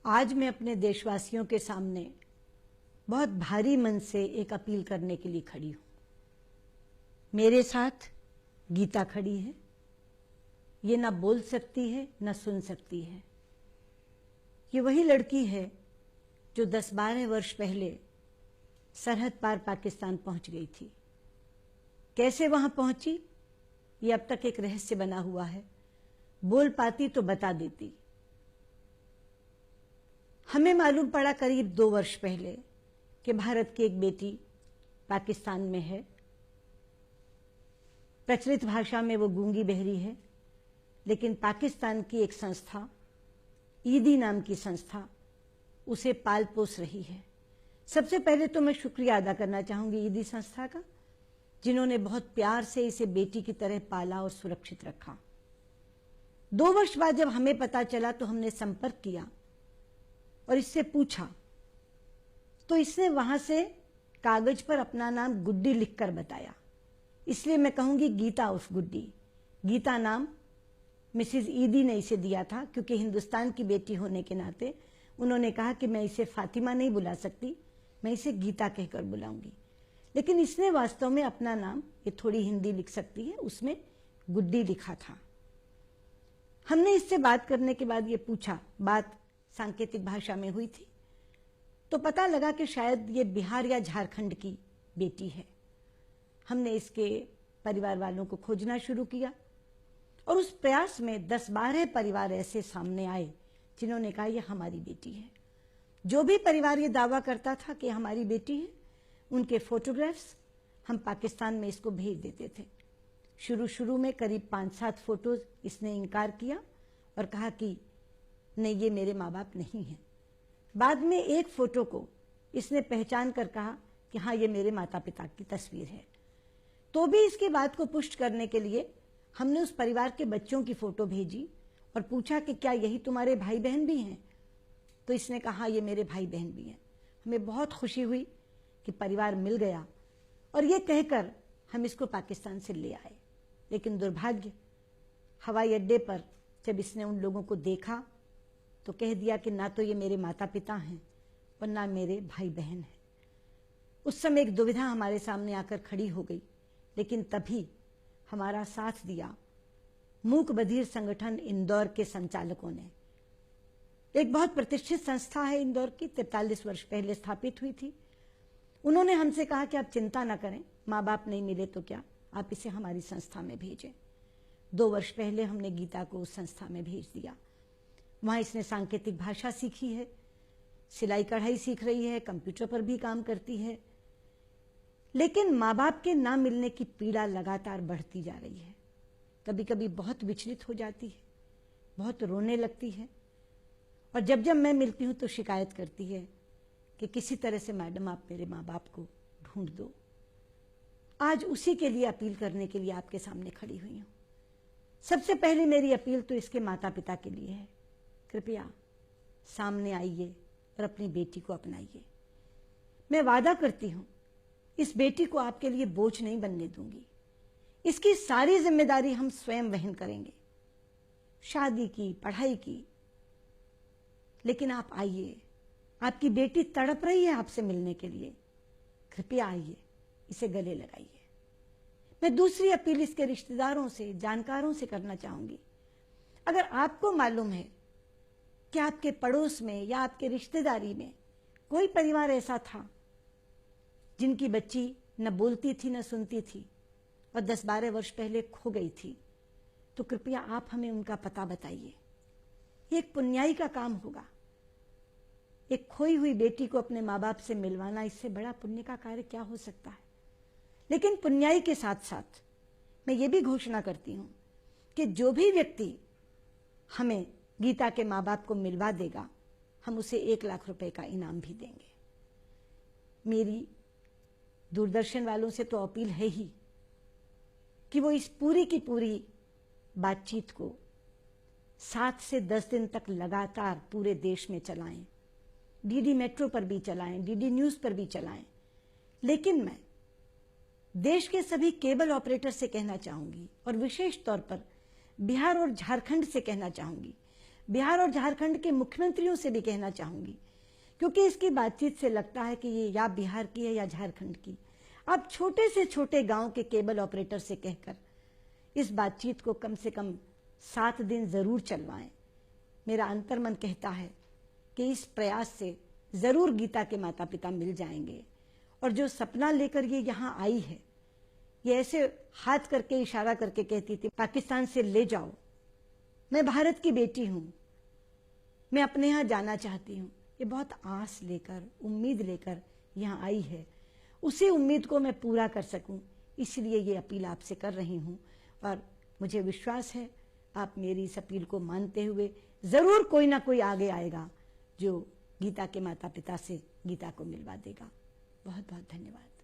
आज मैं अपने देशवासियों के सामने बहुत भारी मन से एक अपील करने के लिए खड़ी हूं। मेरे साथ गीता खड़ी है। ये ना बोल सकती है ना सुन सकती है। ये वही लड़की है जो 10-12 वर्ष पहले सरहद पार पाकिस्तान पहुंच गई थी। कैसे वहां पहुंची ये अब तक एक रहस्य बना हुआ है। बोल पाती तो बता देती। हमें मालूम पड़ा करीब 2 वर्ष पहले कि भारत की एक बेटी पाकिस्तान में है। प्रचलित भाषा में वो गूंगी बहरी है, लेकिन पाकिस्तान की एक संस्था, ईदी नाम की संस्था, उसे पाल पोस रही है। सबसे पहले तो मैं शुक्रिया अदा करना चाहूंगी ईदी संस्था का, जिन्होंने बहुत प्यार से इसे बेटी की तरह पाला और सुरक्षित रखा। 2 वर्ष बाद जब हमें पता चला तो हमने संपर्क किया और इससे पूछा, तो इसने वहां से कागज पर अपना नाम गुड्डी लिखकर बताया। इसलिए मैं कहूंगी गीता उर्फ गुड्डी। गीता नाम मिसेज ईदी ने इसे दिया था, क्योंकि हिंदुस्तान की बेटी होने के नाते उन्होंने कहा कि मैं इसे फातिमा नहीं बुला सकती, मैं इसे गीता कहकर बुलाऊंगी। लेकिन इसने वास्तव में अपना नाम, ये थोड़ी हिंदी लिख सकती है, उसमें गुड्डी लिखा था। हमने इससे बात करने के बाद ये पूछा, बात सांकेतिक भाषा में हुई थी, तो पता लगा कि शायद ये बिहार या झारखंड की बेटी है। हमने इसके परिवार वालों को खोजना शुरू किया और उस प्रयास में 10-12 परिवार ऐसे सामने आए जिन्होंने कहा यह हमारी बेटी है। जो भी परिवार ये दावा करता था कि हमारी बेटी है, उनके फोटोग्राफ्स हम पाकिस्तान में इसको भेज देते थे। शुरू में करीब 5-7 फोटोज इसने इनकार किया और कहा कि नहीं, ये मेरे माँ बाप नहीं हैं। बाद में एक फोटो को इसने पहचान कर कहा कि हाँ, ये मेरे माता पिता की तस्वीर है। तो भी इसकी बात को पुष्ट करने के लिए हमने उस परिवार के बच्चों की फोटो भेजी और पूछा कि क्या यही तुम्हारे भाई बहन भी हैं? तो इसने कहा ये मेरे भाई बहन भी हैं। हमें बहुत खुशी हुई कि परिवार मिल गया और ये कहकर हम इसको पाकिस्तान से ले आए। लेकिन दुर्भाग्य, हवाई अड्डे पर जब इसने उन लोगों को देखा तो कह दिया कि ना तो ये मेरे माता पिता हैं और ना मेरे भाई बहन हैं। उस समय एक दुविधा हमारे सामने आकर खड़ी हो गई, लेकिन तभी हमारा साथ दिया मूक बधिर संगठन इंदौर के संचालकों ने। एक बहुत प्रतिष्ठित संस्था है इंदौर की, 43 वर्ष पहले स्थापित हुई थी। उन्होंने हमसे कहा कि आप चिंता ना करें, माँ बाप नहीं मिले तो क्या, आप इसे हमारी संस्था में भेजें। 2 वर्ष पहले हमने गीता को उस संस्था में भेज दिया। वहां इसने सांकेतिक भाषा सीखी है, सिलाई कढ़ाई सीख रही है, कंप्यूटर पर भी काम करती है। लेकिन माँ बाप के ना मिलने की पीड़ा लगातार बढ़ती जा रही है। कभी कभी बहुत विचलित हो जाती है, बहुत रोने लगती है और जब जब मैं मिलती हूं तो शिकायत करती है कि किसी तरह से मैडम आप मेरे माँ बाप को ढूंढ दो। आज उसी के लिए अपील करने के लिए आपके सामने खड़ी हुई हूं। सबसे पहले मेरी अपील तो इसके माता पिता के लिए है। कृपया सामने आइए और अपनी बेटी को अपनाइए। मैं वादा करती हूं इस बेटी को आपके लिए बोझ नहीं बनने दूंगी। इसकी सारी जिम्मेदारी हम स्वयं वहन करेंगे, शादी की, पढ़ाई की। लेकिन आप आइए, आपकी बेटी तड़प रही है आपसे मिलने के लिए। कृपया आइए, इसे गले लगाइए। मैं दूसरी अपील इसके रिश्तेदारों से, जानकारों से करना चाहूंगी। अगर आपको मालूम है कि आपके पड़ोस में या आपके रिश्तेदारी में कोई परिवार ऐसा था जिनकी बच्ची न बोलती थी न सुनती थी और 10-12 वर्ष पहले खो गई थी, तो कृपया आप हमें उनका पता बताइए। ये एक पुण्याई का काम होगा। एक खोई हुई बेटी को अपने माँ बाप से मिलवाना, इससे बड़ा पुण्य का कार्य क्या हो सकता है। लेकिन पुण्याई के साथ साथ मैं ये भी घोषणा करती हूं कि जो भी व्यक्ति हमें गीता के माँ बाप को मिलवा देगा, हम उसे 1 लाख रुपए का इनाम भी देंगे। मेरी दूरदर्शन वालों से तो अपील है ही कि वो इस पूरी की पूरी बातचीत को 7 से 10 दिन तक लगातार पूरे देश में चलाएं। डीडी मेट्रो पर भी चलाएं, डीडी न्यूज पर भी चलाएं। लेकिन मैं देश के सभी केबल ऑपरेटर से कहना चाहूंगी और विशेष तौर पर बिहार और झारखंड से कहना चाहूंगी, बिहार और झारखंड के मुख्यमंत्रियों से भी कहना चाहूंगी, क्योंकि इसकी बातचीत से लगता है कि ये या बिहार की है या झारखंड की। आप छोटे से छोटे गांव के केबल ऑपरेटर से कहकर इस बातचीत को कम से कम 7 दिन जरूर चलवाएं। मेरा अंतर्मन कहता है कि इस प्रयास से जरूर गीता के माता पिता मिल जाएंगे। और जो सपना लेकर ये यहाँ आई है, ये ऐसे हाथ करके इशारा करके कहती थी पाकिस्तान से ले जाओ, मैं भारत की बेटी हूं, मैं अपने यहाँ जाना चाहती हूँ। ये बहुत आस लेकर, उम्मीद लेकर यहाँ आई है। उसी उम्मीद को मैं पूरा कर सकूं, इसलिए ये अपील आपसे कर रही हूं। और मुझे विश्वास है आप मेरी इस अपील को मानते हुए जरूर कोई ना कोई आगे आएगा जो गीता के माता पिता से गीता को मिलवा देगा। बहुत बहुत धन्यवाद।